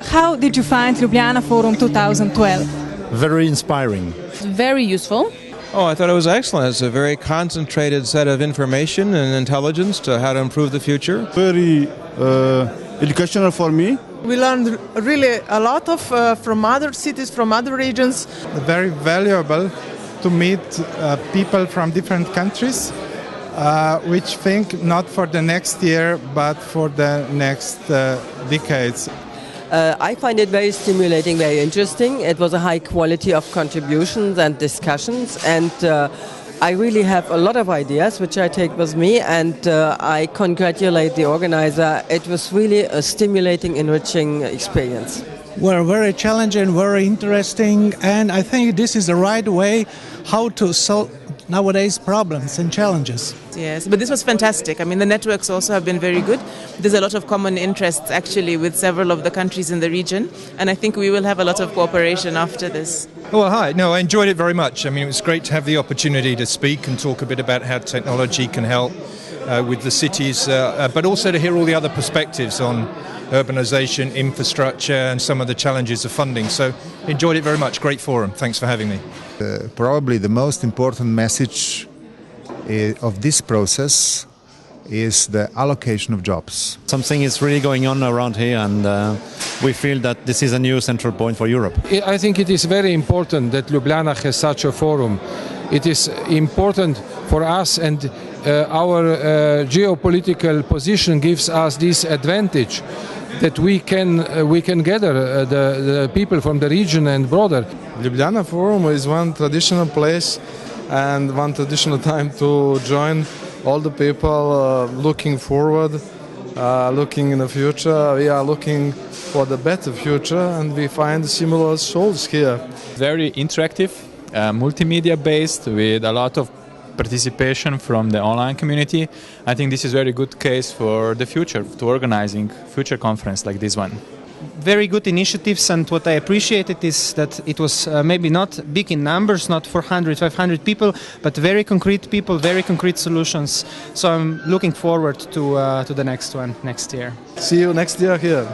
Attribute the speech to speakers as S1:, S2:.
S1: How did you find Ljubljana Forum 2012?
S2: Very inspiring.
S3: Very useful.
S4: Oh, I thought it was excellent. It's a very concentrated set of information and intelligence to how to improve the future.
S5: Very educational for me.
S6: We learned really a lot from other cities, from other regions.
S7: Very valuable to meet people from different countries, which think not for the next year, but for the next decades.
S8: I find it very stimulating, very interesting. It was a high quality of contributions and discussions, and I really have a lot of ideas which I take with me, and I congratulate the organizer. It was really a stimulating, enriching experience.
S9: Were very challenging, very interesting, and I think this is the right way how to solve nowadays problems and challenges.
S10: Yes, but this was fantastic. I mean, the networks also have been very good. There's a lot of common interests actually with several of the countries in the region, and I think we will have a lot of cooperation after this.
S11: Well, hi. No, I enjoyed it very much. I mean, it was great to have the opportunity to speak and talk a bit about how technology can help with the cities, but also to hear all the other perspectives on urbanization, infrastructure, and some of the challenges of funding. So, enjoyed it very much. Great forum. Thanks for having me.
S12: Probably the most important message of this process is the allocation of jobs.
S2: Something is really going on around here, and we feel that this is a new central point for Europe.
S13: I think it is very important that Ljubljana has such a forum. It is important for us, and our geopolitical position gives us this advantage that we can gather the people from the region and broader.
S7: Ljubljana Forum is one traditional place and one traditional time to join all the people looking forward, looking in the future. We are looking for the better future, and we find similar souls here.
S14: Very interactive, multimedia based, with a lot of participation from the online community. I think this is a very good case for the future, to organizing future conference like this one.
S15: Very good initiatives, and what I appreciated is that it was maybe not big in numbers, not 400, 500 people, but very concrete people, very concrete solutions. So I'm looking forward to the next one next year.
S7: See you next year here.